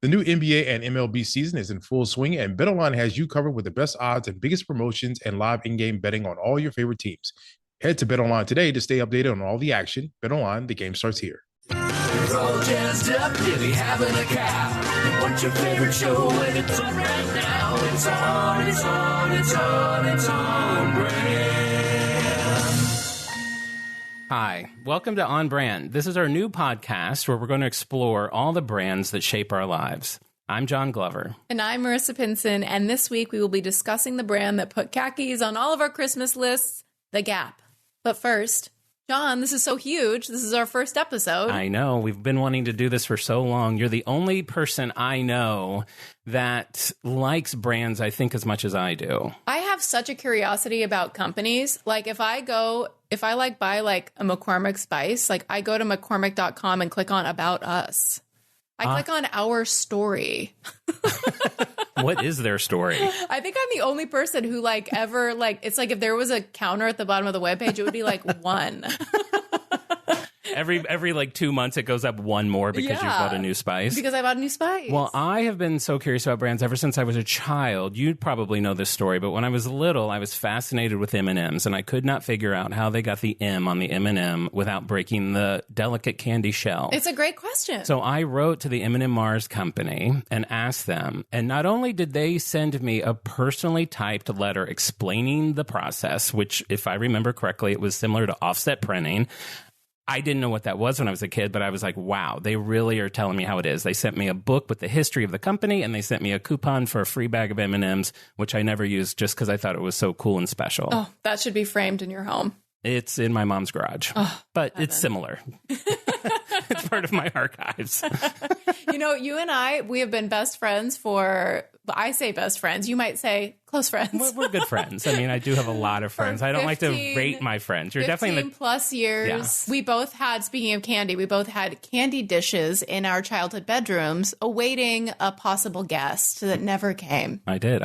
The new NBA and MLB season is in full swing, and BetOnline has you covered with the best odds and biggest promotions and live in-game betting on all your favorite teams. Head to BetOnline today to stay updated on all the action. BetOnline, the game starts here. We're all jazzed up, really having a cow. What's your favorite show? And it's on right now. It's on brand. Hi, welcome to On Brand. This is our new podcast where we're going to explore all the brands that shape our lives. I'm John Glover. And I'm Marisa Pinson, and this week we will be discussing the brand that put khakis on all of our Christmas lists, The Gap. But first, John, this is so huge. This is our first episode. I know. We've been wanting to do this for so long. You're the only person I know that likes brands, I think, as much as I do. I have such a curiosity about companies. Like if I buy like a McCormick Spice, like I go to McCormick.com and click on About Us. I click on Our Story. What is their story? I think I'm the only person who like ever like, it's like if there was a counter at the bottom of the webpage, it would be like one. Every like 2 months, it goes up one more because you bought a new Spice. Because I bought a new Spice. Well, I have been so curious about brands ever since I was a child. You probably know this story, but when I was little, I was fascinated with M&Ms, and I could not figure out how they got the M on the M&M without breaking the delicate candy shell. It's a great question. So I wrote to the M&M Mars company and asked them, and not only did they send me a personally typed letter explaining the process, which, if I remember correctly, it was similar to offset printing. I didn't know what that was when I was a kid, but I was like, wow, they really are telling me how it is. They sent me a book with the history of the company, and they sent me a coupon for a free bag of M&Ms, which I never used just because I thought it was so cool and special. Oh, that should be framed in your home. It's in my mom's garage, but heaven. It's similar. It's part of my archives. You know, you and I, we have been best friends for, I say best friends. You might say close friends. We're good friends. I mean, I do have a lot of friends. I don't like to rate my friends. You're definitely 15 plus years. Yeah. We both had, speaking of candy, we both had candy dishes in our childhood bedrooms awaiting a possible guest that never came. I did.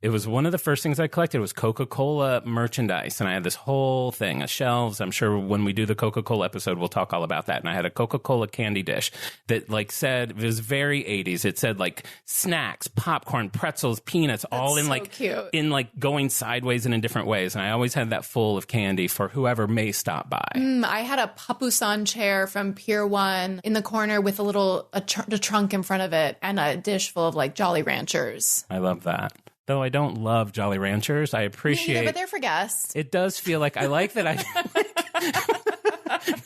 It was one of the first things I collected was Coca-Cola merchandise. And I had this whole thing of shelves. I'm sure when we do the Coca-Cola episode, we'll talk all about that. And I had a Coca-Cola candy dish that like said, it was very 80s. It said like snacks, popcorn, pretzels, peanuts, all in like cute. In like going sideways and in different ways. And I always had that full of candy for whoever may stop by. I had a Papusan chair from Pier 1 in the corner with a trunk in front of it and a dish full of like Jolly Ranchers. I love that. Though I don't love Jolly Ranchers. I appreciate it. Yeah, but they're for guests. It does feel like I like that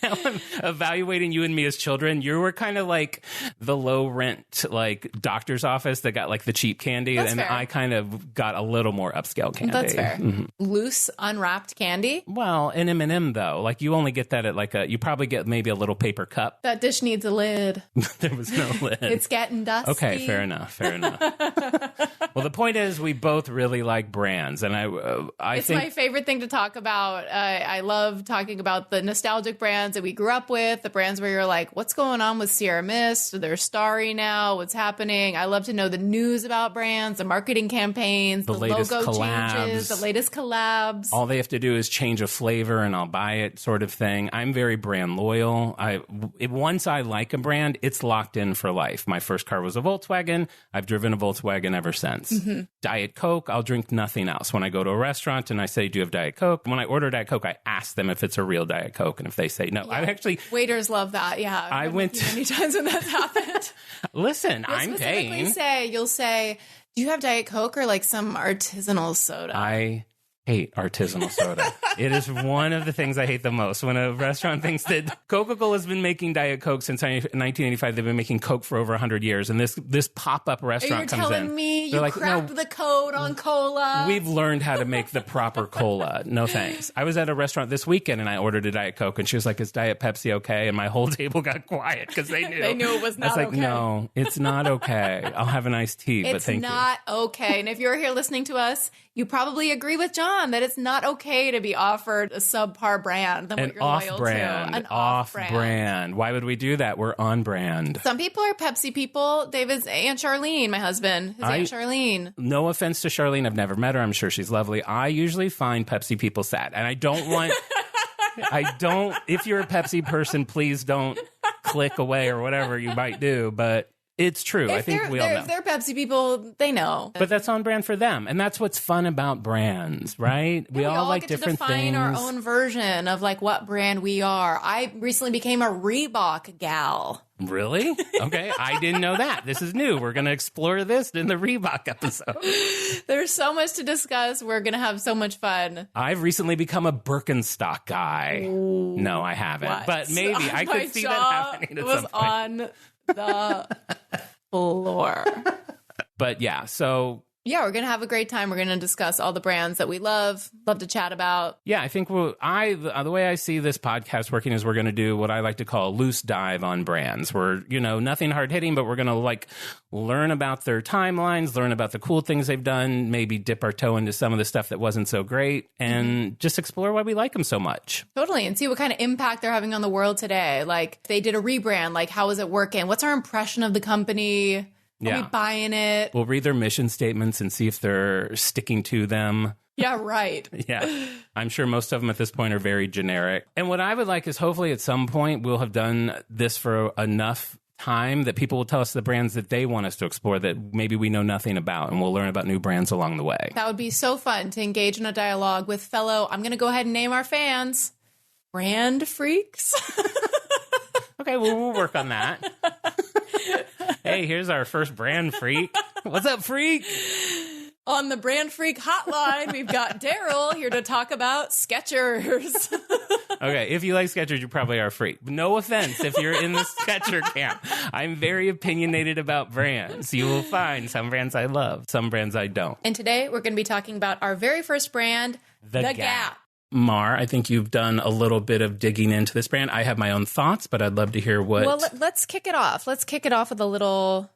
now I'm evaluating you and me as children. You were kind of like the low rent, like doctor's office that got like the cheap candy. That's and fair. I kind of got a little more upscale candy. That's fair. Mm-hmm. Loose, unwrapped candy. Well, an M&M though, like you only get that at you probably get maybe a little paper cup. That dish needs a lid. There was no lid. It's getting dusty. Okay, fair enough. Well, the point is we both really like brands. And I it's think my favorite thing to talk about. I love talking about the nostalgic brands that we grew up with, the brands where you're like, what's going on with Sierra Mist? They're starry now. What's happening? I love to know the news about brands, the marketing campaigns, the latest logo collabs. changes, the latest collabs. All they have to do is change a flavor and I'll buy it sort of thing. I'm very brand loyal. Once I like a brand, it's locked in for life. My first car was a Volkswagen. I've driven a Volkswagen ever since. Mm-hmm. Diet Coke, I'll drink nothing else. When I go to a restaurant and I say, do you have Diet Coke? When I order Diet Coke, I ask them if it's a real Diet Coke. And if they say no, I actually... Waiters love that, yeah. I went to... many times when that's happened. Listen, I'm paying. You'll say, do you have Diet Coke or like some artisanal soda? I hate artisanal soda. It is one of the things I hate the most. When a restaurant thinks that Coca-Cola has been making Diet Coke since 1985, they've been making Coke for over 100 years, and this pop-up restaurant comes in. You're telling me you cracked the code on cola? We've learned how to make the proper cola. No thanks. I was at a restaurant this weekend, and I ordered a Diet Coke, and she was like, is Diet Pepsi okay? And my whole table got quiet because they knew. They knew it was not okay. I was like, no, it's not okay. I'll have an iced tea, but thank you. It's not okay. And if you're here listening to us, you probably agree with John that it's not okay to be offered a subpar brand than what you're loyal to. An off-brand. Why would we do that? We're on brand. Some people are Pepsi people. David's Aunt Charlene, my husband, Aunt Charlene. No offense to Charlene. I've never met her. I'm sure she's lovely. I usually find Pepsi people sad. And I don't want... if you're a Pepsi person, please don't click away or whatever you might do. But It's true. I think we all know. If they're Pepsi people, they know. But that's on brand for them. And that's what's fun about brands, right? We all like get different to define things. our own version of like what brand we are. I recently became a Reebok gal. Really? Okay. I didn't know that. This is new. We're going to explore this in the Reebok episode. There's so much to discuss. We're going to have so much fun. I've recently become a Birkenstock guy. Ooh, no, I haven't. what? But maybe I My could see jaw that happening at was some point. on the floor. But yeah, so... Yeah, we're going to have a great time. We're going to discuss all the brands that we love to chat about. Yeah, I think the way I see this podcast working is we're going to do what I like to call a loose dive on brands. We're, nothing hard hitting, but we're going to like learn about their timelines, learn about the cool things they've done, maybe dip our toe into some of the stuff that wasn't so great, and just explore why we like them so much. Totally, and see what kind of impact they're having on the world today. Like, they did a rebrand. Like, how is it working? What's our impression of the company? Are we buying it? We'll read their mission statements and see if they're sticking to them. Yeah, right. Yeah. I'm sure most of them at this point are very generic. And what I would like is hopefully at some point we'll have done this for enough time that people will tell us the brands that they want us to explore that maybe we know nothing about, and we'll learn about new brands along the way. That would be so fun to engage in a dialogue with fellow, I'm going to go ahead and name our fans, brand freaks. Okay, well, we'll work on that. Hey, here's our first brand freak. What's up, freak? On the Brand Freak hotline, we've got Daryl here to talk about Skechers. Okay, if you like Skechers, you probably are a freak. No offense if you're in the Sketcher camp. I'm very opinionated about brands. You will find some brands I love, some brands I don't. And today we're going to be talking about our very first brand, The Gap. Mar, I think you've done a little bit of digging into this brand. I have my own thoughts, but I'd love to hear what... Well, let's kick it off. Let's kick it off with a little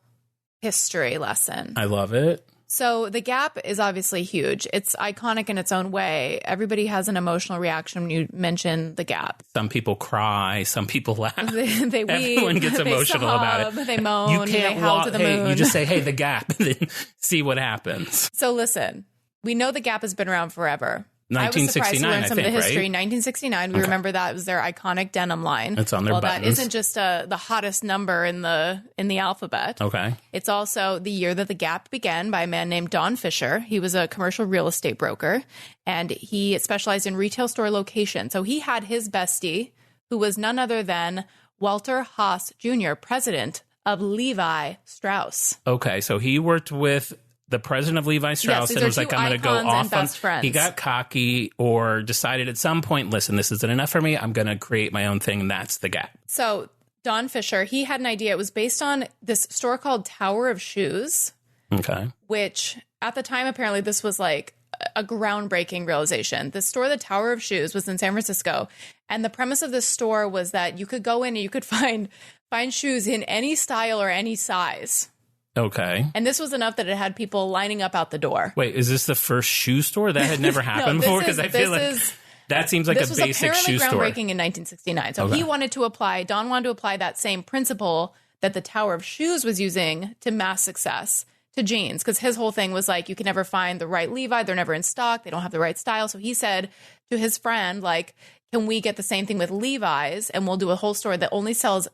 history lesson. I love it. So The Gap is obviously huge. It's iconic in its own way. Everybody has an emotional reaction when you mention The Gap. Some people cry. Some people laugh. They weep. Everyone gets emotional about it. They moan. You can't they howl to the moon. You just say, hey, The Gap, and then see what happens. So listen, we know The Gap has been around forever. 1969, I was surprised to learn some of the history. Right? 1969, we remember that was their iconic denim line. It's on their buttons. That isn't just the hottest number in the alphabet. Okay. It's also the year that The Gap began by a man named Don Fisher. He was a commercial real estate broker, and he specialized in retail store location. So he had his bestie, who was none other than Walter Haas Jr., president of Levi Strauss. Okay, so he worked with the president of Levi Strauss and was like, I'm going to go off on... He got cocky or decided at some point, listen, this isn't enough for me. I'm going to create my own thing, and that's The Gap. So Don Fisher, he had an idea. It was based on this store called Tower of Shoes. Okay. Which at the time, apparently this was like a groundbreaking realization. The store, the Tower of Shoes, was in San Francisco. And the premise of this store was that you could go in and you could find shoes in any style or any size. Okay. And this was enough that it had people lining up out the door. Wait, is this the first shoe store? That had never happened before? Because I feel like that seems like a basic shoe store. This was apparently groundbreaking in 1969. So Don wanted to apply that same principle that the Tower of Shoes was using to mass success to jeans. Because his whole thing was like, you can never find the right Levi. They're never in stock. They don't have the right style. So he said to his friend, like, can we get the same thing with Levi's? And we'll do a whole store that only sells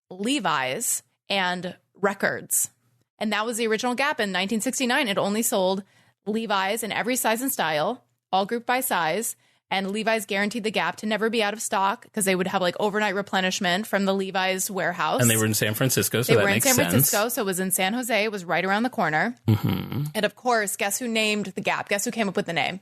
Levi's and records. And that was the original Gap in 1969. It only sold Levi's in every size and style, all grouped by size. And Levi's guaranteed the Gap to never be out of stock because they would have like overnight replenishment from the Levi's warehouse. And they were in San Francisco, so that makes sense. They were in San Francisco, so it was in San Jose. It was right around the corner. Mm-hmm. And of course, guess who named the Gap? Guess who came up with the name?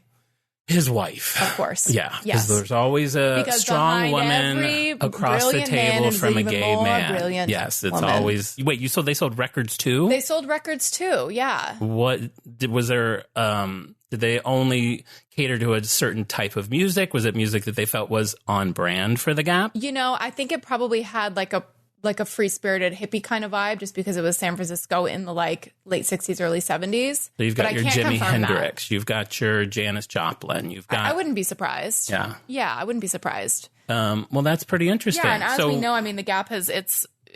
His wife. Of course. Yeah. Yes. There's always a strong woman across the table from a gay man. Yes. It's always. Wait, they sold records too? They sold records too. Yeah. Was there, did they only cater to a certain type of music? Was it music that they felt was on brand for the Gap? I think it probably had like a free-spirited hippie kind of vibe just because it was San Francisco in the like late 60s, early 70s. So you've got your Jimi Hendrix. You've got your Janis Joplin. You've got... I wouldn't be surprised. Yeah. Yeah, I wouldn't be surprised. Well, that's pretty interesting. Yeah, and as we know, I mean, the Gap has...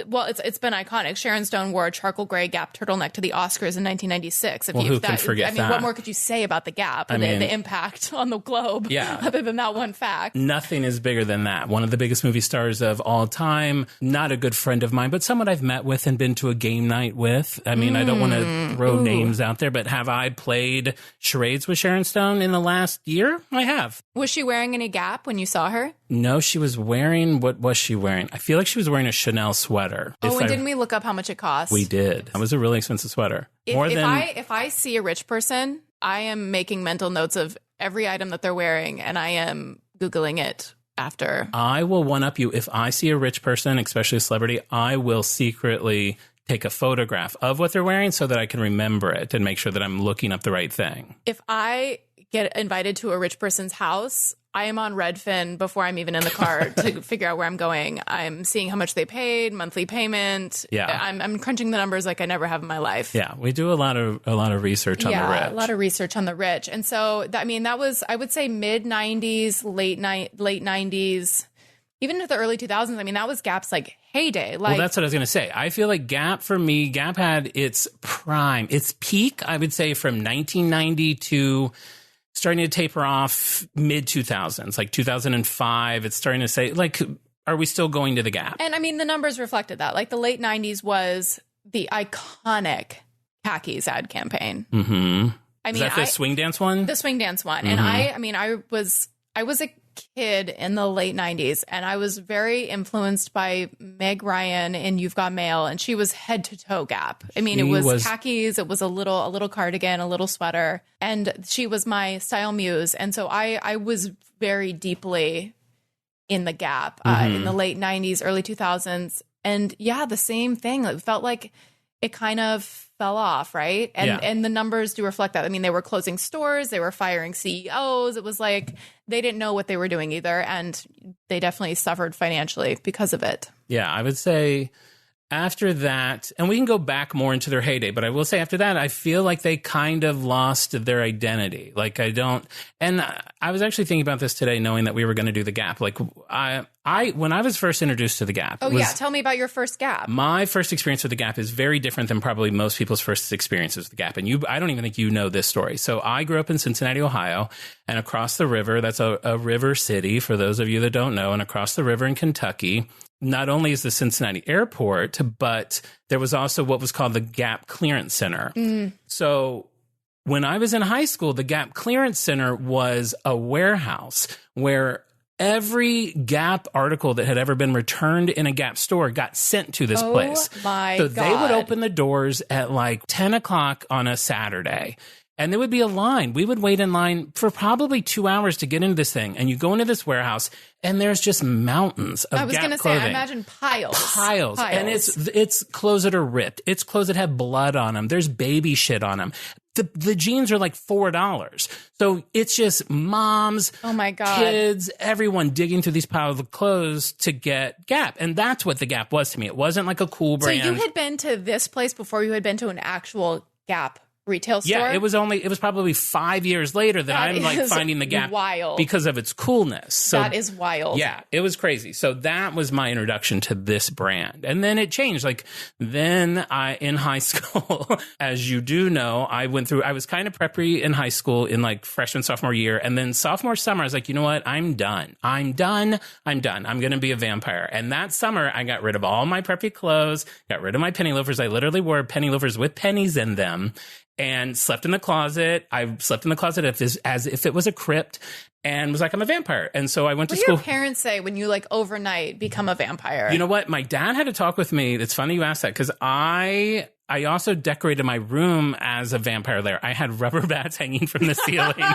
well, it's been iconic. Sharon Stone wore a charcoal gray Gap turtleneck to the Oscars in 1996. Who can forget that? What more could you say about the Gap and the impact on the globe? Yeah. Other than that one fact. Nothing is bigger than that. One of the biggest movie stars of all time. Not a good friend of mine, but someone I've met with and been to a game night with. I mean, I don't want to throw names out there, but have I played charades with Sharon Stone in the last year? I have. Was she wearing any Gap when you saw her? No, she was wearing, what was she wearing? I feel like she was wearing a Chanel sweater. Didn't we look up how much it cost? We did. It was a really expensive sweater. If I see a rich person, I am making mental notes of every item that they're wearing, and I am Googling it after. I will one-up you. If I see a rich person, especially a celebrity, I will secretly take a photograph of what they're wearing so that I can remember it and make sure that I'm looking up the right thing. If I get invited to a rich person's house, I am on Redfin before I'm even in the car to figure out where I'm going. I'm seeing how much they paid, monthly payment. Yeah. I'm crunching the numbers like I never have in my life. Yeah, we do a lot of research on the rich. Yeah, a lot of research on the rich. And so, that was, I would say, mid-90s, late 90s, even into the early 2000s. I mean, that was Gap's like heyday. Well, that's what I was going to say. I feel like Gap, for me, Gap had its prime, its peak, I would say, from 1990 to starting to taper off mid 2000s, like 2005. It's starting to say, like, are we still going to the Gap? And I mean, the numbers reflected that. Like the late 90s was the iconic khakis ad campaign. Mm-hmm. Is that the swing dance one? The swing dance one. Mm-hmm. And I was a kid in the late 90s, and I was very influenced by Meg Ryan in You've Got Mail, and she was head to toe Gap. I mean, it was khakis, it was a little cardigan, a little sweater, and she was my style muse. And so I was very deeply in the Gap in the late 90s, early 2000s. And yeah, the same thing. It felt like it kind of fell off, right? And the numbers do reflect that. I mean, they were closing stores, they were firing CEOs. It was like they didn't know what they were doing either, and they definitely suffered financially because of it. Yeah, I would say after that, and we can go back more into their heyday, but I will say after that, I feel like they kind of lost their identity. Like and I was actually thinking about this today, knowing that we were going to do the Gap. Like when I was first introduced to the Gap. Tell me about your first Gap. My first experience with the Gap is very different than probably most people's first experiences with the Gap. And I don't even think you know this story. So I grew up in Cincinnati, Ohio, and across the river, that's a river city for those of you that don't know, and across the river in Kentucky, not only is the Cincinnati airport, but there was also what was called the Gap Clearance Center. So when I was in high school, the Gap Clearance Center was a warehouse where every Gap article that had ever been returned in a Gap store got sent to this place. So they would open the doors at like 10 o'clock on a Saturday. And there would be a line. We would wait in line for probably 2 hours to get into this thing. And you go into this warehouse, and there's just mountains of Gap clothing. I was going to say, I imagine piles. Piles. And it's clothes that are ripped. It's clothes that have blood on them. There's baby shit on them. The jeans are like $4. So it's just moms, oh my God, kids, everyone digging through these piles of clothes to get Gap. And that's what the Gap was to me. It wasn't like a cool brand. So you had been to this place before you had been to an actual Gap retail store? Yeah, it was probably 5 years later that I'm like finding the Gap because of its coolness. So that is wild. Yeah, it was crazy. So that was my introduction to this brand. And then it changed. Like then in high school, as you do know, I was kind of preppy in high school in like freshman, sophomore year. And then sophomore summer, I was like, you know what? I'm done. I'm going to be a vampire. And that summer I got rid of all my preppy clothes, got rid of my penny loafers. I literally wore penny loafers with pennies in them. And slept in the closet. I slept in the closet as if it was a crypt, and was like, I'm a vampire. And so I went to school. What do your parents say when you like overnight become a vampire? You know what? My dad had to talk with me. It's funny you asked that, because I also decorated my room as a vampire lair. I had rubber bats hanging from the ceiling.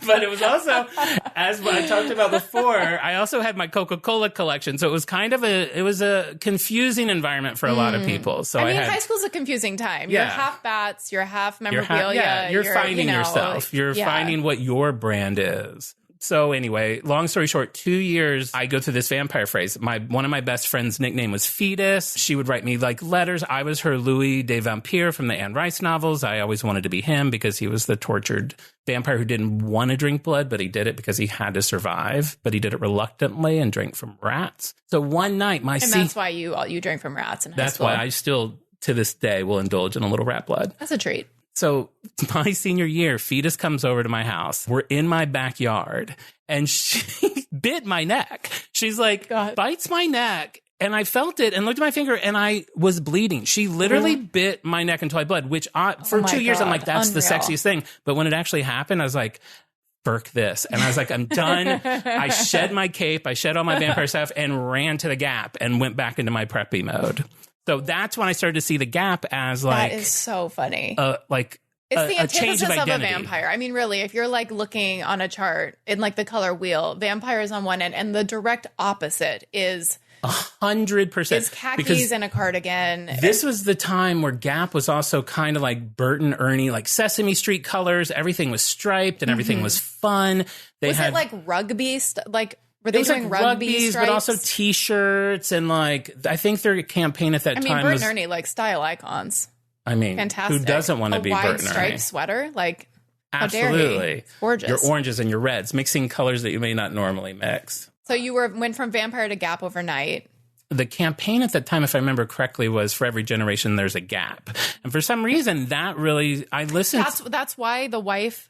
But it was also, as I talked about before, I also had my Coca-Cola collection. So it was kind of a confusing environment for a lot of people. So high school's a confusing time. Yeah. You're half bats, you're half memorabilia. You're finding yourself. You're finding what your brand is. So anyway, long story short, 2 years, I go through this vampire phase. One of my best friend's nickname was Fetus. She would write me like letters. I was her Louis de Vampire from the Anne Rice novels. I always wanted to be him because he was the tortured vampire who didn't want to drink blood, but he did it because he had to survive. But he did it reluctantly and drank from rats. So one night, that's why you drank from rats in high school. That's why I still, to this day, will indulge in a little rat blood. That's a treat. So my senior year, Fetus comes over to my house. We're in my backyard and she bit my neck. She's like, bites my neck. And I felt it and looked at my finger and I was bleeding. She literally bit my neck until I bled, which for 2 years, I'm like, that's the sexiest thing. But when it actually happened, I was like, "Burk this." And I was like, I'm done. I shed my cape. I shed all my vampire stuff and ran to the Gap and went back into my preppy mode. So that's when I started to see the Gap as like... That is so funny. It's the antithesis of a vampire. I mean, really, if you're like looking on a chart in like the color wheel, vampire is on one end and the direct opposite is... 100%. Is khakis and a cardigan. This was the time where Gap was also kind of like Bert and Ernie, like Sesame Street colors. Everything was striped and everything was fun. Was it like rugby? Were they doing rugby stripes? But also T-shirts and like I think their campaign at that time Bert was... and Ernie, like style icons. I mean, fantastic. Who doesn't want to be Bert and Ernie? A wide striped sweater, like absolutely, how dare he? Gorgeous. Your oranges and your reds, mixing colors that you may not normally mix. So you went from vampire to Gap overnight. The campaign at that time, if I remember correctly, was for every generation there's a Gap, and for some reason that really I listened. That's why the wife,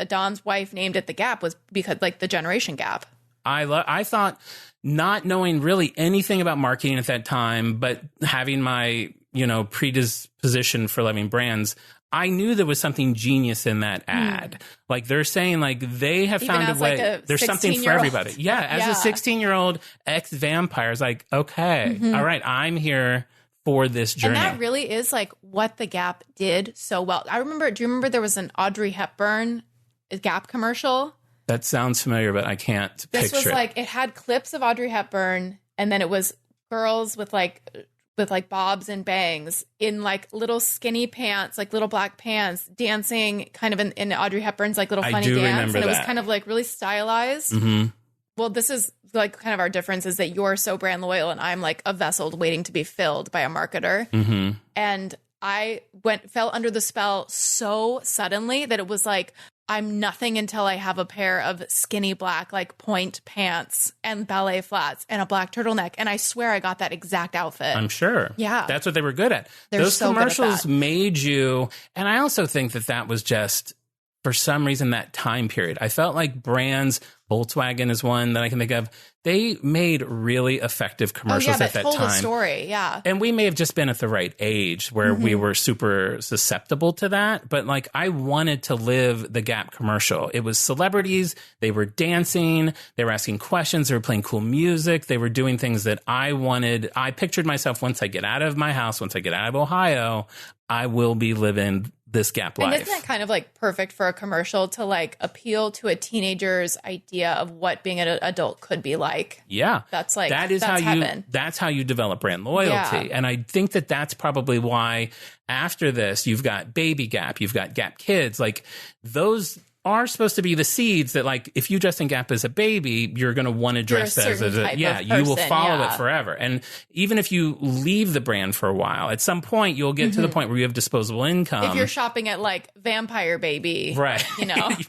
Don's wife, named it the Gap was because like the generation gap. I thought, not knowing really anything about marketing at that time, but having my predisposition for loving brands, I knew there was something genius in that ad. Like they're saying, like they have found a way. Like there's something for everybody. Yeah, as a 16-year-old ex-vampire, I was like, okay, all right, I'm here for this journey. And that really is like what the Gap did so well. Do you remember there was an Audrey Hepburn Gap commercial? That sounds familiar, but I can't picture it. This was like, it had clips of Audrey Hepburn, and then it was girls with like bobs and bangs in like little skinny pants, like little black pants, dancing kind of in Audrey Hepburn's like little funny dance. And it was kind of like really stylized. Mm-hmm. Well, this is like kind of our difference is that you're so brand loyal and I'm like a vessel waiting to be filled by a marketer. Mm-hmm. And I fell under the spell so suddenly that it was like, I'm nothing until I have a pair of skinny black, like point pants and ballet flats and a black turtleneck. And I swear I got that exact outfit. I'm sure. Yeah. That's what they were good at. Those so commercials made you. And I also think that was just, for some reason, that time period. I felt like brands, Volkswagen is one that I can think of. They made really effective commercials at that told time. A story, yeah. And we may have just been at the right age where we were super susceptible to that. But like, I wanted to live the Gap commercial. It was celebrities. They were dancing. They were asking questions. They were playing cool music. They were doing things that I wanted. I pictured myself once I get out of my house, once I get out of Ohio, I will be living this Gap life. And isn't that kind of like perfect for a commercial to like appeal to a teenager's idea of what being an adult could be like? Yeah. That's like, that's how you develop brand loyalty. Yeah. And I think that's probably why after this, you've got Baby Gap, you've got Gap Kids, like those are supposed to be the seeds that like, if you dress in Gap as a baby, you're going to want to dress as a you will follow it forever. And even if you leave the brand for a while, at some point you'll get to the point where you have disposable income. If you're shopping at like Vampire Baby, right?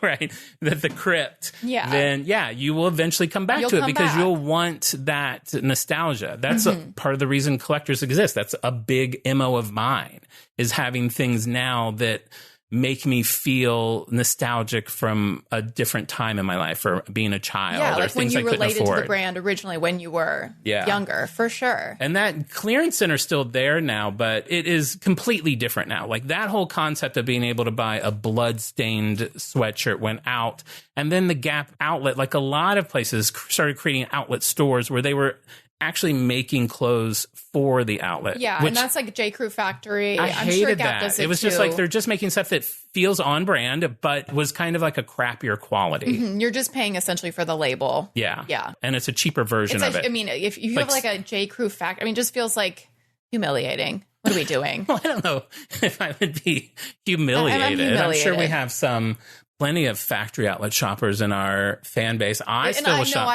Right, the Crypt, then you will eventually come back to it because you'll want that nostalgia. That's a part of the reason collectors exist. That's a big MO of mine, is having things now that make me feel nostalgic from a different time in my life, or being a child, or things I couldn't afford. When you related to the brand originally when you were younger, for sure. And that clearance center's still there now, but it is completely different now. Like that whole concept of being able to buy a blood-stained sweatshirt went out. And then the Gap outlet, like a lot of places started creating outlet stores where they were actually making clothes for the outlet. Yeah, and that's like J. Crew Factory. I'm hated sure Gap does it was too. Just like they're just making stuff that feels on brand, but was kind of like a crappier quality. Mm-hmm. You're just paying essentially for the label. Yeah. Yeah. And it's a cheaper version of it. I mean, if you have like a J. Crew Factory, I mean, it just feels like humiliating. What are we doing? Well, I don't know if I would be humiliated. I'm sure we have some plenty of factory outlet shoppers in our fan base. I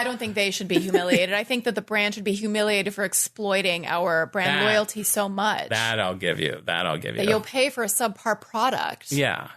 don't think they should be humiliated. I think that the brand should be humiliated for exploiting our brand loyalty so much. That I'll give you. That you'll pay for a subpar product. Yeah.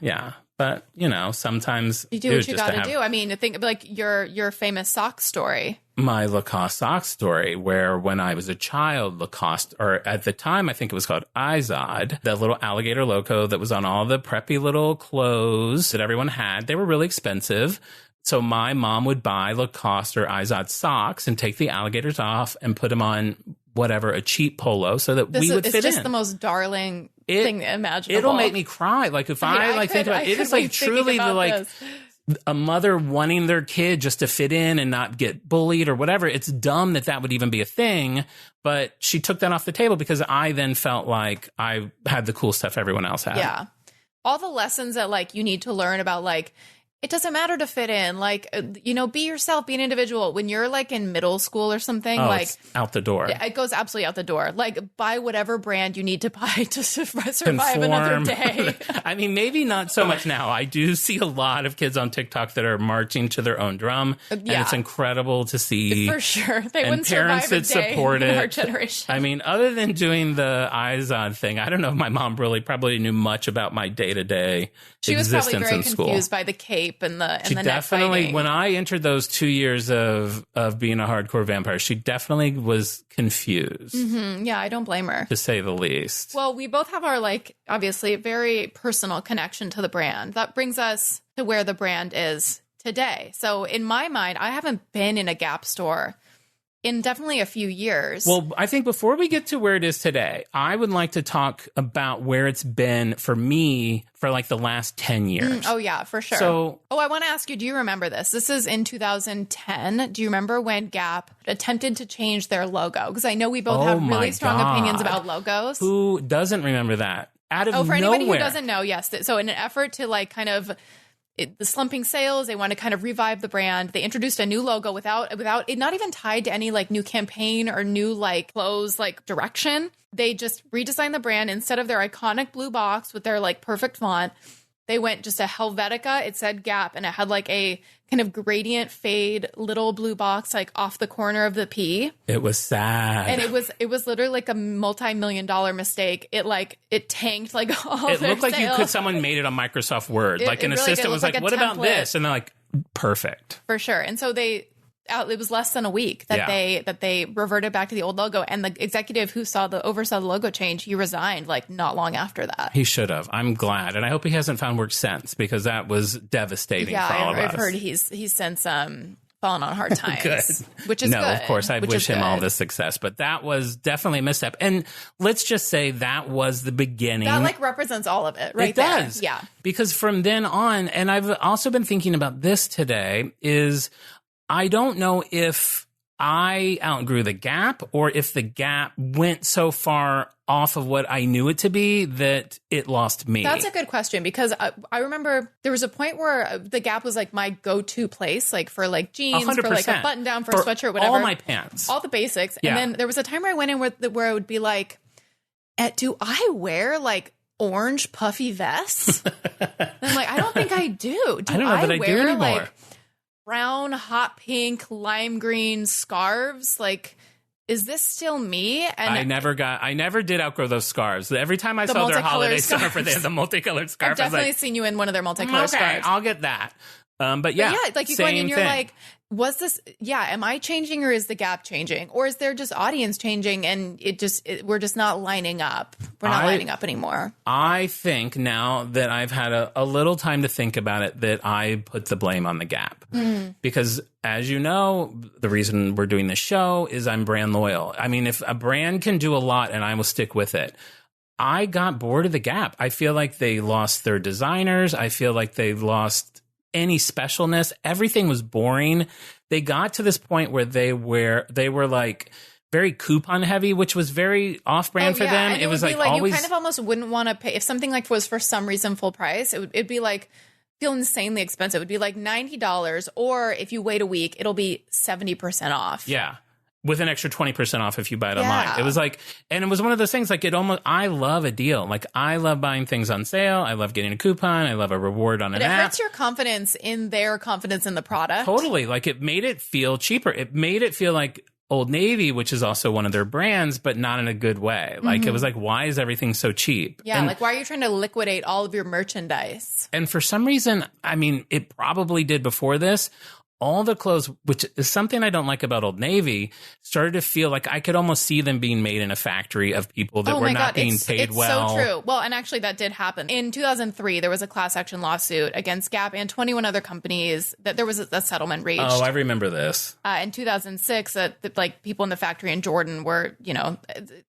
But, sometimes you do what you got to do. I mean, think like your famous sock story. My Lacoste sock story, where when I was a child, Lacoste, or at the time, I think it was called Izod, that little alligator logo that was on all the preppy little clothes that everyone had. They were really expensive. So my mom would buy Lacoste or Izod socks and take the alligators off and put them on whatever, a cheap polo, so that we would fit in. It's just the most darling thing imaginable. It'll make me cry. Like if I think about it, it is like truly a mother wanting their kid just to fit in and not get bullied or whatever. It's dumb that would even be a thing. But she took that off the table because I then felt like I had the cool stuff everyone else had. Yeah. All the lessons that you need to learn about it doesn't matter to fit in. Be yourself, be an individual. When you're in middle school or something, it's out the door. It goes absolutely out the door. Buy whatever brand you need to buy to survive another day. I mean, maybe not so much now. I do see a lot of kids on TikTok that are marching to their own drum. And it's incredible to see. For sure. They wouldn't parents survive a day support in our generation. I mean, other than doing the Izod thing, I don't know if my mom probably knew much about my day-to-day She was existence probably very in school. confused by the cape and the she neck definitely fighting. When I entered those 2 years of being a hardcore vampire, she definitely was confused. Mm-hmm. Yeah, I don't blame her, to say the least. Well, we both have our obviously very personal connection to the brand. That brings us to where the brand is today. So in my mind, I haven't been in a Gap store in definitely a few years. Well, I think before we get to where it is today, I would like to talk about where it's been for me for the last 10 years. Oh, yeah, for sure. So, I want to ask you, do you remember this? This is in 2010. Do you remember when Gap attempted to change their logo? Because I know we both have really strong opinions about logos. Who doesn't remember that? Out of for nowhere. Anybody who doesn't know, yes. So in an effort to the slumping sales, they want to kind of revive the brand. They introduced a new logo without it not even tied to any new campaign or new clothes direction. They just redesigned the brand. Instead of their iconic blue box with their perfect font, they went just a Helvetica. It said Gap, and it had a kind of gradient fade little blue box off the corner of the P. It was sad, and it was literally a multi-million-dollar mistake. It tanked all. It looked like someone made it on Microsoft Word. An assistant was what about this? And they're perfect for sure. And so it was less than a week that they reverted back to the old logo, and the executive who oversaw the logo change, he resigned not long after that. He should have. I'm glad, and I hope he hasn't found work since, because that was devastating for all of us. I've heard he's since fallen on hard times. Good. Which is good. Of course, I wish him all the success, but that was definitely a misstep. And let's just say that was the beginning. That represents all of it, right? It does. Yeah. Because from then on, and I've also been thinking about this today, is I don't know if I outgrew the Gap or if the Gap went so far off of what I knew it to be that it lost me. That's a good question, because I remember there was a point where the Gap was my go-to place, for jeans, 100%. for a button-down, for a sweatshirt, whatever. All my pants. All the basics. Yeah. And then there was a time where I went in where it would be do I wear orange puffy vests? And I'm I don't think I do. I don't know that I do anymore. Brown, hot pink, lime green scarves? Is this still me? And I never did outgrow those scarves. Every time I saw their holiday scarf, they had the multicolored scarf. I've definitely seen you in one of their multicolored okay, scarves. I'll get that. But yeah, you go in and you're was this, am I changing, or is the Gap changing? Or is there just audience changing and we're just not lining up? We're not lining up anymore. I think now that I've had a little time to think about it, that I put the blame on the Gap. Because as you know, the reason we're doing this show is I'm brand loyal. I mean, if a brand can do a lot and I will stick with it, I got bored of the Gap. I feel like they lost their designers. I feel like they lost any specialness. Everything was boring. They got to this point where they were very coupon heavy, which was very off brand for them. And it was always, you kind of almost wouldn't want to pay if something was for some reason full price. It'd be feel insanely expensive. It would be $90, or if you wait a week, it'll be 70% off. Yeah. with an extra 20% off if you buy it online. It was like, and it was one of those things like I love a deal. Like I love buying things on sale. I love getting a coupon. I love a reward on an app. It hurts your confidence in their confidence in the product. Totally. Like it made it feel cheaper. It made it feel like Old Navy, which is also one of their brands, but not in a good way. Like it was like, why is everything so cheap? Yeah. And, like why are you trying to liquidate all of your merchandise? and for some reason, I mean, it probably did before this. All the clothes, which is something I don't like about Old Navy, started to feel like I could almost see them being made in a factory of people that were not being paid well. It's so true. Well, and actually that did happen. In 2003, there was a class action lawsuit against Gap and 21 other companies that there was a settlement reached. Oh, I remember this. In 2006, like people in the factory in Jordan were, you know,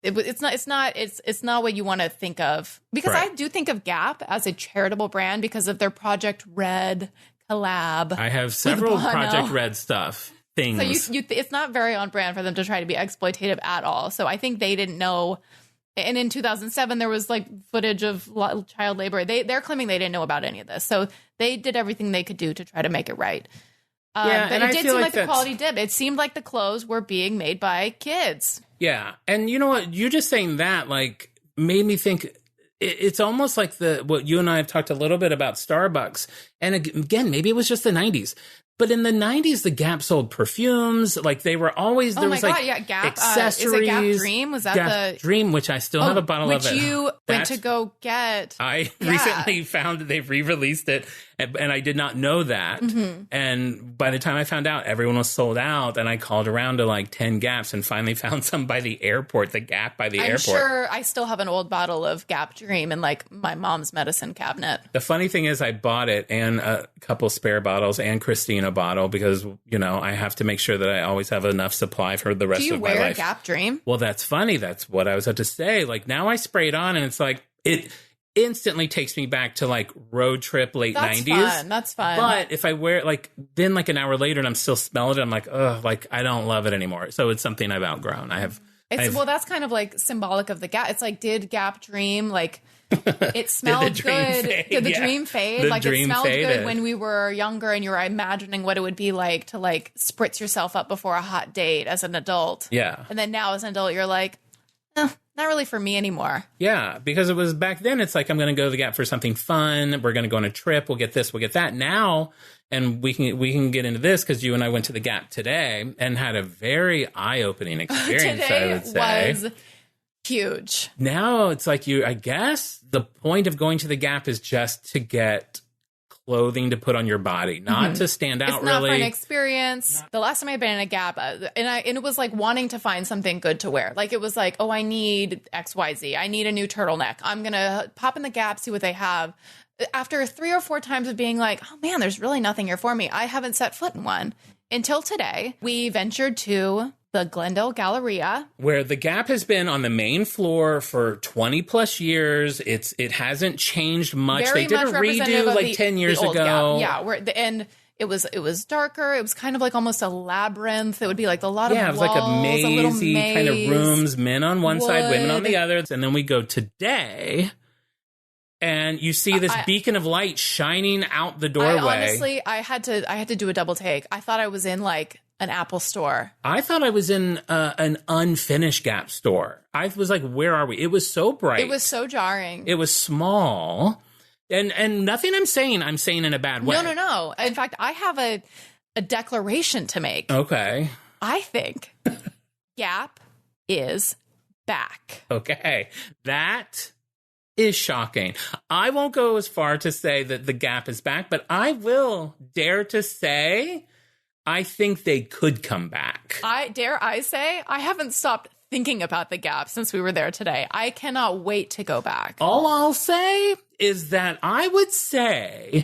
it's not what you want to think of, because Right. I do think of Gap as a charitable brand because of their Project Red collab. I have several Bono. Project Red stuff things. So it's not very on brand for them to try to be exploitative at all. So I think they didn't know. And in 2007, there was like footage of child labor. They're claiming they didn't know about any of this. So they did everything they could do to try to make it right. But and it I did feel seem like like the quality dipped. It seemed like the clothes were being made by kids. Yeah. And you know what? You just saying that like made me think it's almost like what you and I have talked a little bit about Starbucks. And again, maybe it was just the 90s. But in the 90s, the Gap sold perfumes. Like they were always, there was like Gap. accessories. Is it Gap Dream? Was that Gap Dream, which I still have a bottle of it. Which you went to go get. I recently found that they've re-released it, and I did not know that. Mm-hmm. And by the time I found out, everyone was sold out, and I called around to like 10 Gaps and finally found some by the airport, the Gap by the airport. I'm sure I still have an old bottle of Gap Dream in like my mom's medicine cabinet. The funny thing is I bought it and a couple spare bottles and Christina bottle because, you know, I have to make sure that I always have enough supply for the rest of my life. Do you wear Gap Dream? Well, that's funny. That's what I was about to say. Like now I spray it on and it's like it instantly takes me back to like road trip late 90s. That's fun. But if I wear it like then like an hour later and I'm still smelling it, I'm like, ugh, like I don't love it anymore. So it's something I've outgrown. Well, that's kind of like symbolic of the Gap. It's like, did Gap Dream like it smelled good? Did the dream fade? The like dream it smelled faded. good when we were younger and you were imagining what it would be like to like spritz yourself up before a hot date as an adult. Yeah. And then now as an adult, you're like, not really for me anymore. Yeah, because it was back then, it's like, I'm going to go to the Gap for something fun. We're going to go on a trip. We'll get this, we'll get that. Now, and we can get into this because you and I went to the Gap today and had a very eye-opening experience, Today I would say. was huge. Now it's like I guess the point of going to the Gap is just to get clothing to put on your body, not to stand out It's not really. for an experience. The last time I've been in a Gap, and it was like wanting to find something good to wear. Like it was like, oh, I need XYZ. I need a new turtleneck. I'm gonna pop in the Gap, see what they have. After 3 or 4 times of being like, oh man, there's really nothing here for me, I haven't set foot in one until today. We ventured to the Glendale Galleria, where the Gap has been on the main floor for 20 plus years. It hasn't changed much. Very They did much a redo representative of like 10 years the old ago. Gap. Yeah, and it was darker. It was kind of like almost a labyrinth. It would be like a lot of Yeah, it was walls, like a little mazy maze. kind of rooms, men on one side, women on Wood. the other. And then we go today, and you see this beacon of light shining out the doorway. I had to do a double take. I thought I was in like an Apple store. I thought I was in an unfinished Gap store. I was like, where are we? It was so bright. It was so jarring. It was small. And nothing I'm saying in a bad way. No. In fact, I have a declaration to make. Okay. I think Gap is back. Okay. That is shocking. I won't go as far to say that the Gap is back, but I will dare to say I think they could come back. I say, I haven't stopped thinking about the Gap since we were there today. I cannot wait to go back. All I'll say is that I would say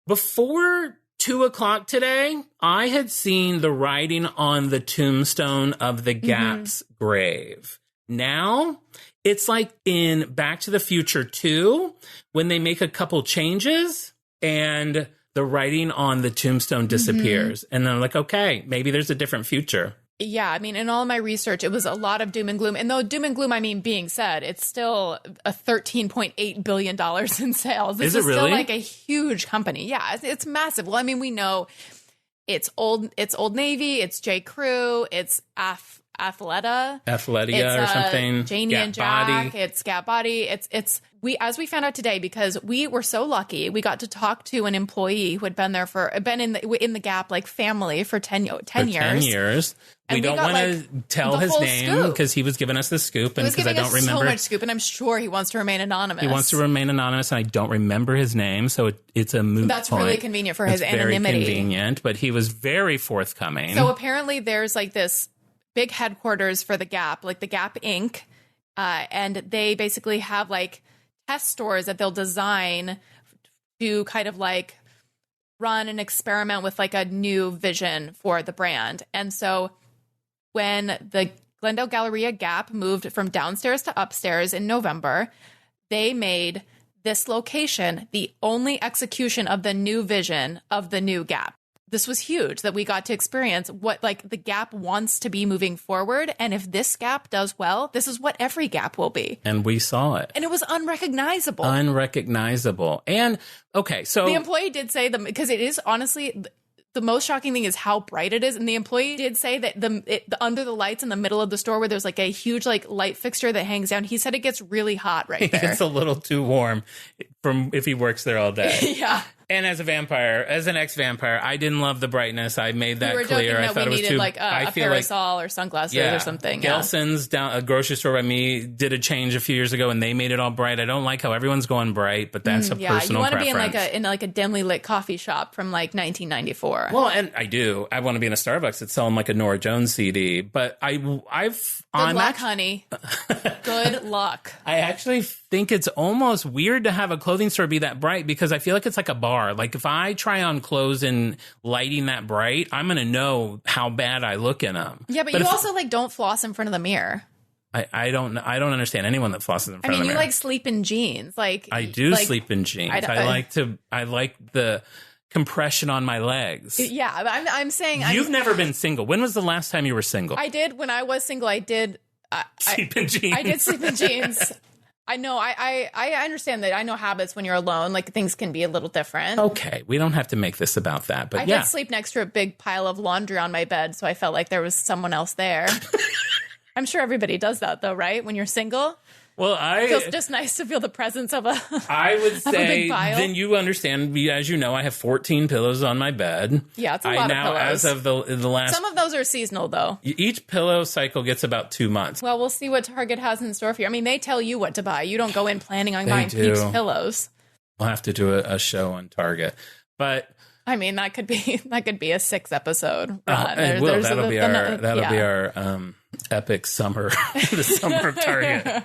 before 2:00 today, I had seen the writing on the tombstone of the Gap's grave. Now, it's like in Back to the Future 2, when they make a couple changes and the writing on the tombstone disappears. And I'm like, okay, maybe there's a different future. Yeah, I mean, in all my research, it was a lot of doom and gloom. And though doom and gloom, I mean, being said, it's still a $13.8 billion in sales. This is it really? Still like a huge company. Yeah, it's massive. Well, I mean, we know it's Old Navy, it's J. Crew, it's Athletia or something. Janie Gap and Jack. Body. It's Gap Body. As we found out today, because we were so lucky, we got to talk to an employee who had been in the Gap like family for 10 years. 10 years. We don't want to tell his name because he was giving us the scoop, and because I don't remember so much scoop, and I'm sure he wants to remain anonymous. He wants to remain anonymous, and I don't remember his name, so it's a moot That's point. really convenient for his anonymity. Very convenient, but he was very forthcoming. So apparently, there's like this big headquarters for the Gap, like the Gap Inc., and they basically have like test stores that they'll design to kind of like run and experiment with like a new vision for the brand. And so when the Glendale Galleria Gap moved from downstairs to upstairs in November, they made this location the only execution of the new vision of the new Gap. This was huge that we got to experience what like the Gap wants to be moving forward. And if this Gap does well, this is what every Gap will be. And we saw it. And it was unrecognizable. And okay, so the employee did say because it is honestly the most shocking thing is how bright it is. And the employee did say that under the lights in the middle of the store where there's like a huge like light fixture that hangs down, he said it gets really hot right there. It's a little too warm from if he works there all day. Yeah. And as an ex-vampire, I didn't love the brightness. I made that clear. I thought it was too. Like a parasol or sunglasses or something. Gelson's down a grocery store by me did a change a few years ago, and they made it all bright. I don't like how everyone's going bright, but that's a personal preference. You want to be in like a dimly lit coffee shop from like 1994. Well, and I do. I want to be in a Starbucks that's selling like a Nora Jones CD, but Good luck, honey. Good luck. I actually think it's almost weird to have a clothing store be that bright because I feel like it's like a bar. Like if I try on clothes and lighting that bright, I'm going to know how bad I look in them. Yeah, but you also like don't floss in front of the mirror. I don't understand anyone that flosses in front of the mirror. You like sleep in jeans. Like I do sleep in jeans. I like the compression on my legs. Yeah, I'm saying you've never been single. When was the last time you were single? I did. When I was single, I did sleep in jeans. I did sleep in jeans. I know. I understand that. I know habits when you're alone. Like things can be a little different. Okay, we don't have to make this about that. But I did sleep next to a big pile of laundry on my bed, so I felt like there was someone else there. I'm sure everybody does that, though, right? When you're single. Well, it feels just nice to feel the presence of a. I would say big pile. Then you understand. As you know, I have 14 pillows on my bed. Yeah, it's a lot of pillows. As of the last, some of those are seasonal, though. Each pillow cycle gets about 2 months. Well, we'll see what Target has in store for you. I mean, they tell you what to buy. You don't go in planning on buying Peeps pillows. We'll have to do a show on Target, but. I mean, that could be a 6-episode run. That'll be our epic summer, the summer of Target.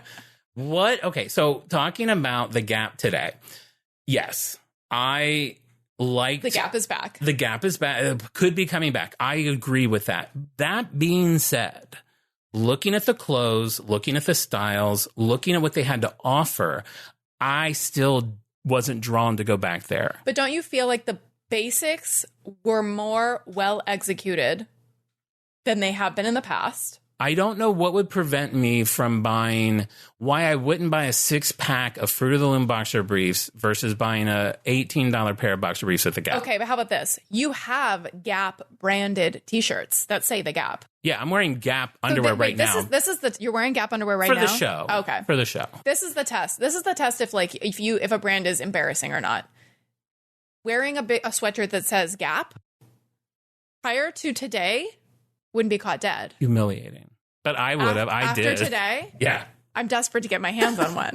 What? Okay, so talking about the Gap today. Yes, I liked... The Gap is back. The Gap is back. Could be coming back. I agree with that. That being said, looking at the clothes, looking at the styles, looking at what they had to offer, I still wasn't drawn to go back there. But don't you feel like the basics were more well executed than they have been in the past? I don't know what would prevent me from why I wouldn't buy a 6-pack of Fruit of the Loom boxer briefs versus buying a $18 pair of boxer briefs at the Gap. Okay, but how about this? You have Gap branded t-shirts that say the Gap. Yeah, I'm wearing Gap underwear right now. You're wearing Gap underwear right now? For the show. Okay. For the show. This is the test. This is the test if a brand is embarrassing or not. Wearing a sweatshirt that says Gap prior to today wouldn't be caught dead. Humiliating. But I would have. I did. After today? Yeah. I'm desperate to get my hands on one.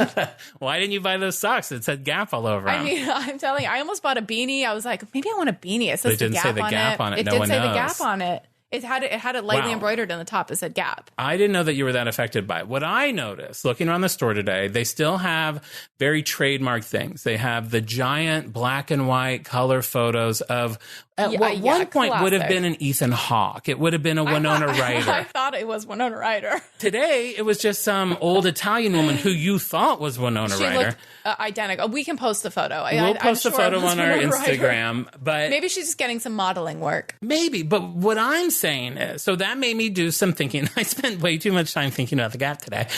Why didn't you buy those socks that said Gap all over them? I mean, I'm telling you, I almost bought a beanie. I was like, maybe I want a beanie. It says it didn't say the Gap on it. It did say the Gap on it. It had it lightly embroidered on the top. It said Gap. I didn't know that you were that affected by it. What I noticed, looking around the store today, they still have very trademark things. They have the giant black and white color photos of, at one point, would have been an Ethan Hawke. It would have been a Winona Ryder. I thought it was Winona Ryder. Today, it was just some old Italian woman who you thought was Winona Ryder. She looked identical. We can post the photo. We'll post the photo on our Instagram. But maybe she's just getting some modeling work. Maybe. But what I'm saying is, so that made me do some thinking. I spent way too much time thinking about the Gap today.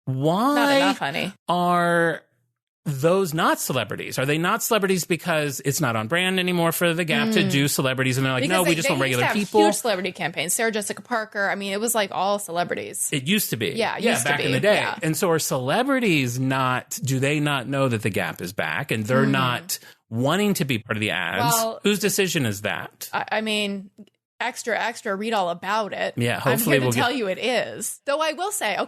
Why not enough, honey. those not celebrities? Are they not celebrities because it's not on brand anymore for the Gap to do celebrities? And they're like, Because no, we just want regular used to have people. Huge celebrity campaigns. Sarah Jessica Parker. I mean, it was like all celebrities. It used to be. Yeah, it used to back be. in the day. Yeah. And so are celebrities do they not know that the Gap is back and they're not wanting to be part of the ads? Well, whose decision is that? I mean, extra, read all about it. Yeah, hopefully I'm here to tell you it is. Though I will say.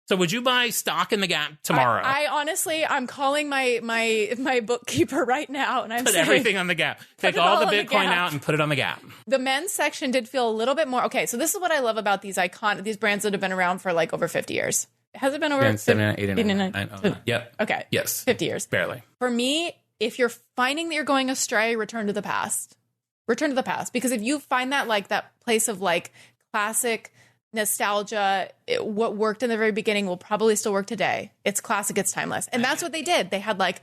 So would you buy stock in the Gap tomorrow? I honestly, I'm calling my bookkeeper right now, and I'm put saying, everything on the Gap. Take all the Bitcoin out and put it on the Gap. The men's section did feel a little bit more okay. So this is what I love about these brands that have been around for like over 50 years. Has it been over 79, 89, 9, Yep. Okay. Yes. 50 years. Barely. For me, if you're finding that you're going astray, return to the past. Return to the past. Because if you find that like that place of like classic nostalgia, what worked in the very beginning will probably still work today. It's classic, it's timeless. And that's what they did. They had like,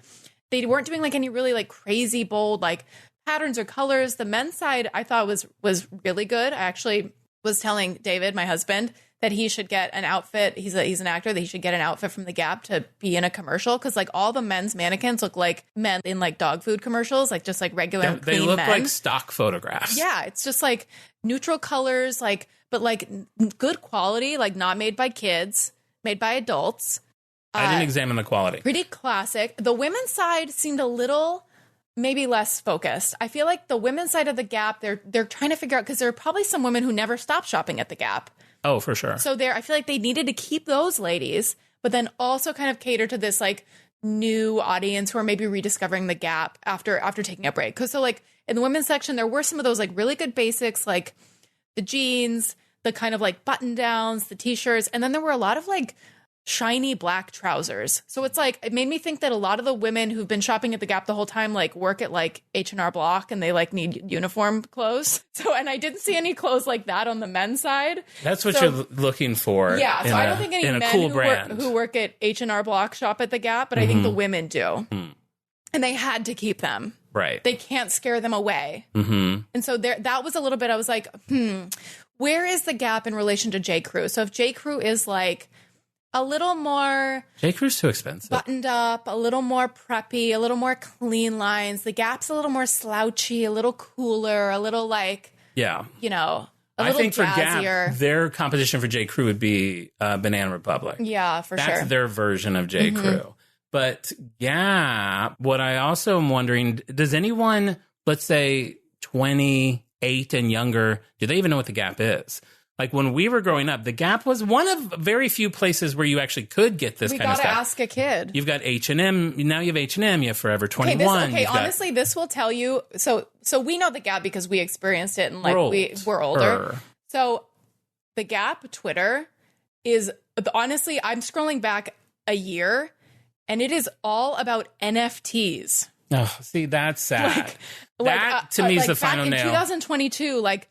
they weren't doing like any really like crazy bold like patterns or colors. The men's side I thought was really good. I actually was telling David, my husband, that he should get an outfit. He's an actor, that he should get an outfit from the Gap to be in a commercial. Cause like all the men's mannequins look like men in like dog food commercials, like just like regular They clean look men. like stock photographs. Yeah. It's just like neutral colors, like, but like good quality, like not made by kids, made by adults. I didn't examine the quality. Pretty classic. The women's side seemed a little maybe less focused. I feel like the women's side of the Gap, they're trying to figure out, because there are probably some women who never stop shopping at the Gap. Oh, for sure. So I feel like they needed to keep those ladies, but then also kind of cater to this like new audience who are maybe rediscovering the Gap after taking a break. Because so like in the women's section, there were some of those like really good basics, like the jeans, the kind of like button downs, the t-shirts, and then there were a lot of like shiny black trousers. So it's like, it made me think that a lot of the women who've been shopping at the Gap the whole time like work at like H&R Block and they like need uniform clothes. So, and I didn't see any clothes like that on the men's side. That's what you're looking for. Yeah. So I don't think any men cool who work at H&R Block shop at the Gap, but I think the women do. And they had to keep them. Right. They can't scare them away. Mm-hmm. And so that was a little bit, I was like, where is the Gap in relation to J. Crew? So if J. Crew is like a little more J. Crew's too expensive. Buttoned up, a little more preppy, a little more clean lines. The Gap's a little more slouchy, a little cooler, a little like, yeah, you know, a I little think for jazzier. Gap, their competition for J. Crew would be Banana Republic. Yeah, for That's sure. their version of J. Crew. But Gap, what I also am wondering, does anyone, let's say 28 and younger, do they even know what the Gap is? Like when we were growing up, the Gap was one of very few places where you actually could get this kind of stuff. We gotta ask a kid. You've got H&M. Now you have H&M. You have Forever 21. Honestly, this will tell you. So we know the Gap because we experienced it and like we're older. So the Gap Twitter is honestly, I'm scrolling back a year and it is all about NFTs. Oh, see, that's sad. To me is the final nail. In 2022, like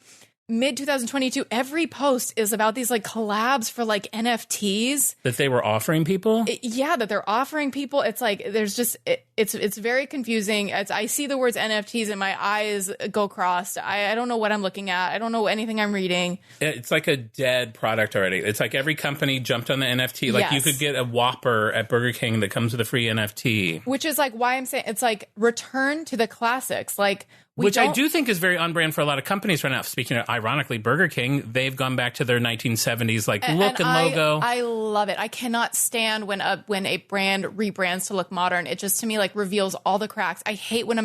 mid 2022, every post is about these like collabs for like NFTs that they were offering people. That they're offering people. It's like there's just it's very confusing. I see the words NFTs and my eyes go crossed. I don't know what I'm looking at. I don't know anything I'm reading. It's like a dead product already. It's like every company jumped on the NFT. Like you could get a Whopper at Burger King that comes with a free NFT, which is like why I'm saying it's like return to the classics. Like. Which I do think is very on brand for a lot of companies right now. Speaking of, ironically, Burger King, they've gone back to their 1970s like look and logo. I love it. I cannot stand when a brand rebrands to look modern. It just to me like reveals all the cracks. I hate when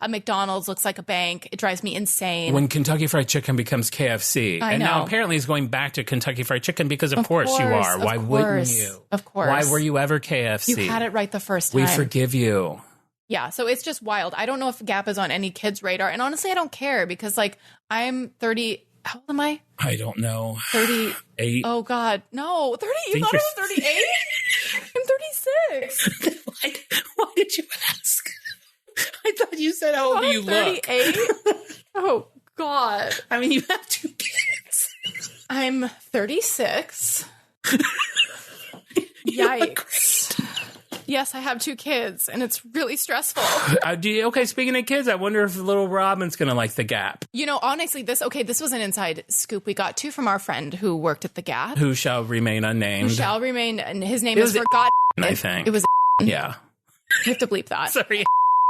a McDonald's looks like a bank. It drives me insane. When Kentucky Fried Chicken becomes KFC. I and know. Now apparently he's going back to Kentucky Fried Chicken because of course you are. Why wouldn't you? Of course. Why were you ever KFC? You had it right the first time. We forgive you. Yeah, so it's just wild. I don't know if Gap is on any kids' radar. And honestly, I don't care because, like, I'm 30. How old am I? I don't know. 38. Oh, God. No. 30. You thought I was 38? I'm 36. Why did you ask? I thought you said how old you 38? Oh, God. I mean, you have 2 kids. I'm 36. Yikes. Yes, I have 2 kids, and it's really stressful. Okay, speaking of kids, I wonder if little Robin's going to like the Gap. You know, honestly, this was an inside scoop we got too from our friend who worked at the Gap. Who shall remain unnamed. And his name is forgotten. I think. It was Yeah. You have to bleep that. Sorry.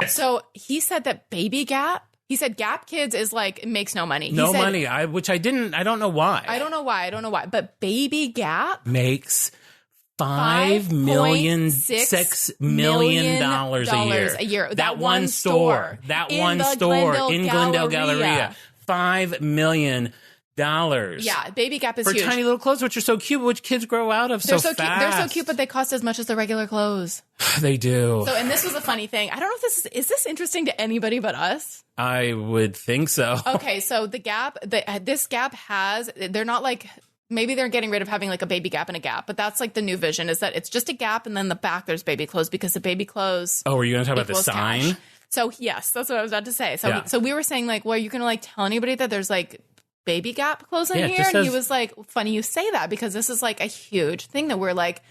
So he said that Baby Gap, he said Gap Kids is like, it makes no money. No money. I don't know why. I don't know why. But Baby Gap makes $6 million a year. That one store. In Glendale Galleria. $5 million. Yeah, Baby Gap is for huge. tiny little clothes, which are so cute, which kids grow out of so fast. They're so cute, but they cost as much as the regular clothes. They do. So, and this was a funny thing. I don't know if is this interesting to anybody but us? I would think so. Okay, so the Gap, this Gap they're not like, maybe they're getting rid of having like a Baby Gap and a Gap, but that's like the new vision is that it's just a Gap and then the back there's baby clothes because the baby clothes. Oh, were you going to talk about the sign? Cash. So yes, that's what I was about to say. So we were saying like, well, are you going to like tell anybody that there's like Baby Gap clothes in here? And he was like, funny you say that because this is like a huge thing that we're like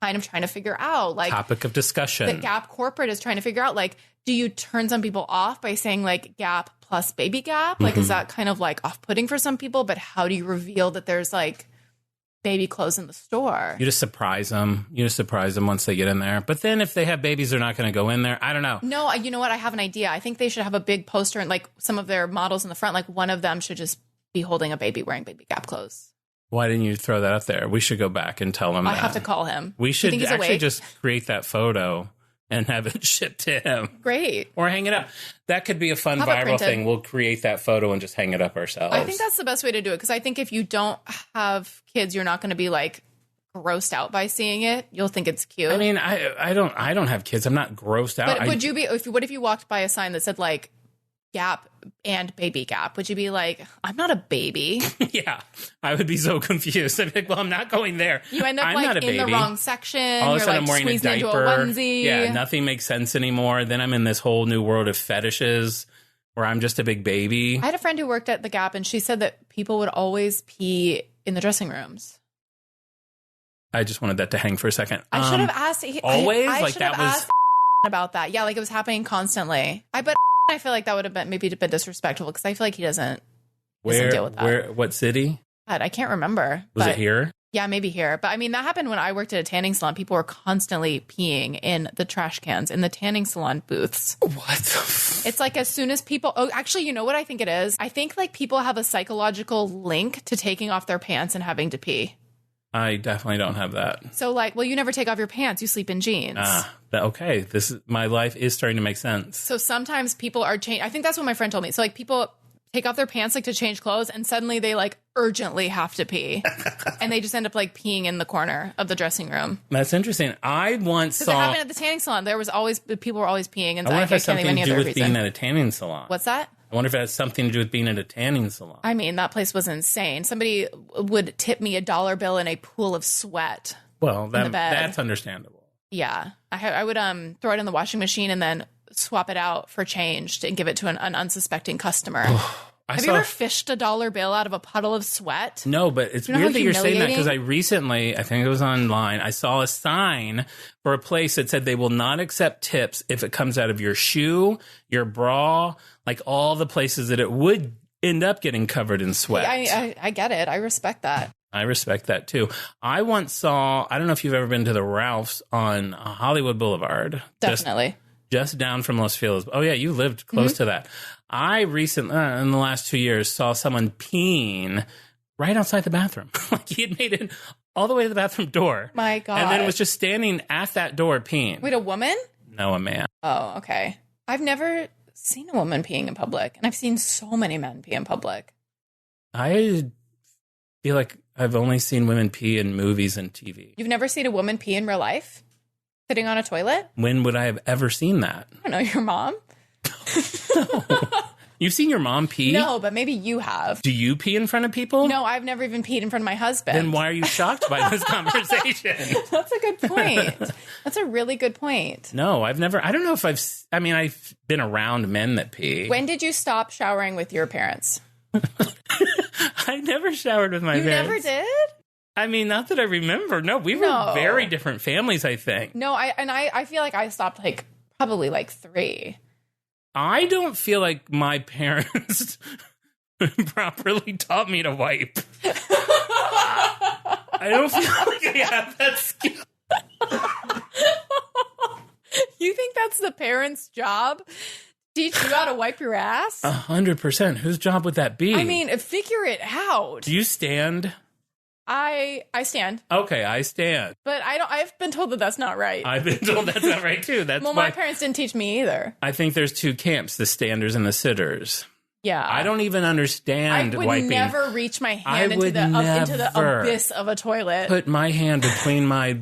kind of trying to figure out. Like topic of discussion. The Gap corporate is trying to figure out like, do you turn some people off by saying like Gap plus Baby Gap? Like, is that kind of like off-putting for some people? But how do you reveal that there's like baby clothes in the store? You just surprise them. Once they get in there. But then if they have babies, they're not going to go in there. I don't know. No, you know what? I have an idea. I think they should have a big poster and like some of their models in the front, like one of them should just be holding a baby wearing Baby Gap clothes. Why didn't you throw that up there? We should go back and tell him that. I have to call him. We should actually just create that photo and have it shipped to him. Great. Or hang it up. That could be a fun viral thing. We'll create that photo and just hang it up ourselves. I think that's the best way to do it because I think if you don't have kids, you're not going to be like grossed out by seeing it. You'll think it's cute. I mean, I don't have kids. I'm not grossed out. But would you be? What if you walked by a sign that said like Gap and Baby Gap? Would you be like, I'm not a baby? Yeah, I would be so confused. I'd be like, well, I'm not going there. You end up I'm like not a in the baby. wrong section. All of a sudden, like I'm wearing a diaper. Into a onesie. Yeah, nothing makes sense anymore. Then I'm in this whole new world of fetishes where I'm just a big baby. I had a friend who worked at the Gap, and she said that people would always pee in the dressing rooms. I just wanted that to hang for a second. I should have asked. Always? I like should that have was asked about that. Yeah, like it was happening constantly. I feel like that would have been maybe been disrespectful because I feel like he doesn't deal with that. What city? God, I can't remember. Was it here? Yeah, maybe here. But I mean, that happened when I worked at a tanning salon. People were constantly peeing in the trash cans in the tanning salon booths. What? It's like as soon as people... Oh, actually, you know what I think it is? I think like people have a psychological link to taking off their pants and having to pee. I definitely don't have that. So like, well, you never take off your pants. You sleep in jeans. Okay. My life is starting to make sense. So sometimes people are I think that's what my friend told me. So like people take off their pants like to change clothes and suddenly they like urgently have to pee. And they just end up like peeing in the corner of the dressing room. That's interesting. I once saw... Because it happened at the tanning salon. People were always peeing. And I wonder if it has can't think something of to any do other with being reason. at a tanning salon. What's that? I wonder if it has something to do with being at a tanning salon. I mean, that place was insane. Somebody would tip me $1 bill in a pool of sweat. Well, that's understandable. Yeah. I would throw it in the washing machine and then swap it out for change and give it to an unsuspecting customer. Have you ever fished $1 bill out of a puddle of sweat? No, but it's weird that you're saying that because I think it was online, I saw a sign for a place that said they will not accept tips if it comes out of your shoe, your bra, like all the places that it would end up getting covered in sweat. I get it. I respect that. I respect that too. I once saw, I don't know if you've ever been to the Ralph's on Hollywood Boulevard. Definitely. Just down from Los Feliz. Oh, yeah, you lived close to that. I recently, in the last 2 years, saw someone peeing right outside the bathroom. Like he had made it all the way to the bathroom door. My God. And then was just standing at that door peeing. Wait, a woman? No, a man. Oh, okay. I've never seen a woman peeing in public, and I've seen so many men pee in public. I feel like I've only seen women pee in movies and TV. You've never seen a woman pee in real life? Sitting on a toilet? When would I have ever seen that? I don't know, your mom? No. You've seen your mom pee? No, but maybe you have. Do you pee in front of people? No, I've never even peed in front of my husband. Then why are you shocked by this conversation? That's a good point. That's a really good point. No, I don't know if I've been around men that pee. When did you stop showering with your parents? I never showered with my parents. You never did? I mean, not that I remember. No, we were very different families, I think. No, I feel like I stopped like probably like 3. I don't feel like my parents properly taught me to wipe. I don't feel like I have that skill. You think that's the parent's job? Teach you how to wipe your ass? 100%. Whose job would that be? I mean, figure it out. Do you stand? I stand. Okay, I stand. But I've been told that that's not right. I've been told that's not right too. That's well, my parents didn't teach me either. I think there's two camps, the standers and the sitters. Yeah. I don't even understand wiping. I would never reach my hand into the abyss of a toilet. Put my hand between my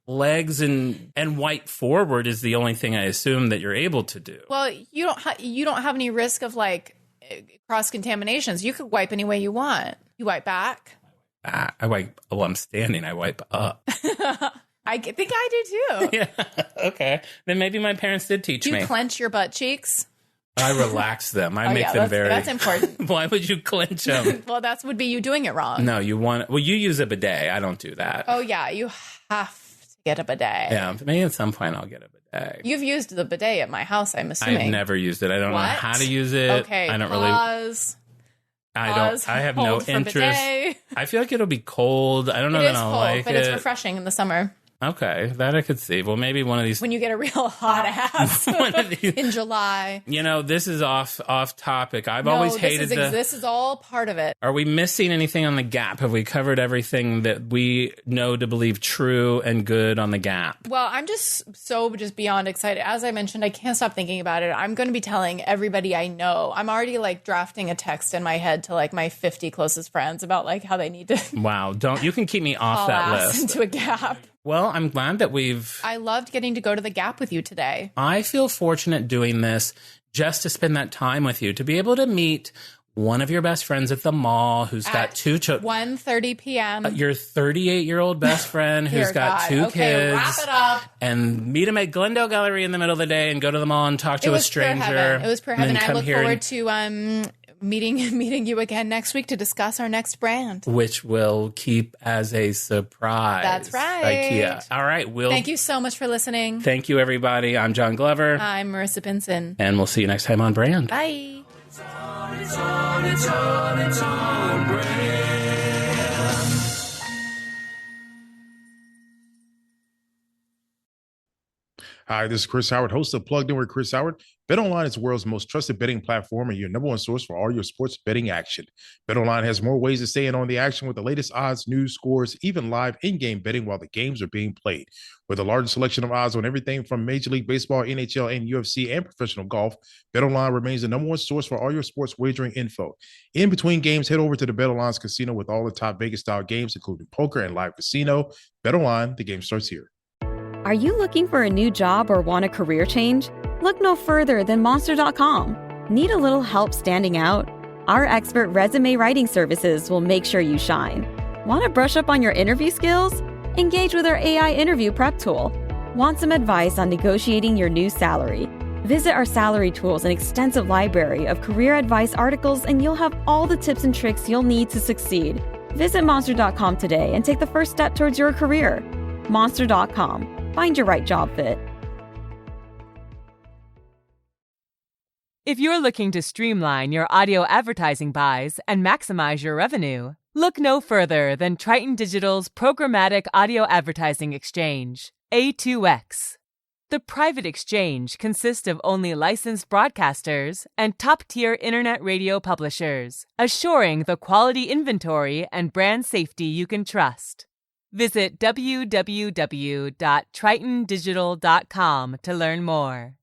legs and wipe forward is the only thing I assume that you're able to do. Well, you don't have any risk of like cross contaminations. You could wipe any way you want. You wipe back. I wipe. Well, I'm standing. I wipe up. I think I do too. Yeah. Okay. Then maybe my parents did teach me. Do you clench your butt cheeks? I relax them. I make them very. That's important. Why would you clench them? Well, that would be you doing it wrong. No, you want. Well, you use a bidet. I don't do that. Oh yeah, you have to get a bidet. Yeah, maybe at some point I'll get a bidet. You've used the bidet at my house, I'm assuming. I've never used it. I don't know how to use it. Okay, I don't pause. I have no interest. I feel like it'll be cold. I don't know that I'll like it. But it's refreshing in the summer. Okay, that I could see. Well, maybe one of these. When you get a real hot ass in July. You know, this is off topic. I've always hated this is all part of it. Are we missing anything on the Gap? Have we covered everything that we know to believe true and good on the Gap? Well, I'm just beyond excited. As I mentioned, I can't stop thinking about it. I'm going to be telling everybody I know. I'm already like drafting a text in my head to like my 50 closest friends about like how they need to. Wow, you can keep me off that list. Into a Gap. Well, I'm glad that I loved getting to go to the Gap with you today. I feel fortunate doing this just to spend that time with you, to be able to meet one of your best friends at the mall who's got two children. 1:30 p.m. Your 38-year-old best friend who's got two kids. Wrap it up. And meet him at Glendale Gallery in the middle of the day and go to the mall and talk to a stranger. It was pure heaven. I look forward to meeting you again next week to discuss our next brand, which we'll keep as a surprise. That's right. IKEA. All right. Thank you so much for listening. Thank you, everybody. I'm Jon Glover. I'm Marisa Pinson. And we'll see you next time on Brand. Bye. It's on Brand. Hi, this is Chris Howard, host of Plugged In with Chris Howard. BetOnline is the world's most trusted betting platform and your number one source for all your sports betting action. BetOnline has more ways to stay in on the action with the latest odds, news, scores, even live in-game betting while the games are being played. With the largest selection of odds on everything from Major League Baseball, NHL, and UFC, and professional golf, BetOnline remains the number one source for all your sports wagering info. In between games, head over to the BetOnline's casino with all the top Vegas-style games, including poker and live casino. BetOnline, the game starts here. Are you looking for a new job or want a career change? Look no further than Monster.com. Need a little help standing out? Our expert resume writing services will make sure you shine. Want to brush up on your interview skills? Engage with our AI interview prep tool. Want some advice on negotiating your new salary? Visit our salary tools and extensive library of career advice articles, and you'll have all the tips and tricks you'll need to succeed. Visit Monster.com today and take the first step towards your career. Monster.com. Find your right job fit. If you're looking to streamline your audio advertising buys and maximize your revenue, look no further than Triton Digital's programmatic audio advertising exchange, A2X. The private exchange consists of only licensed broadcasters and top-tier internet radio publishers, assuring the quality inventory and brand safety you can trust. Visit www.tritondigital.com to learn more.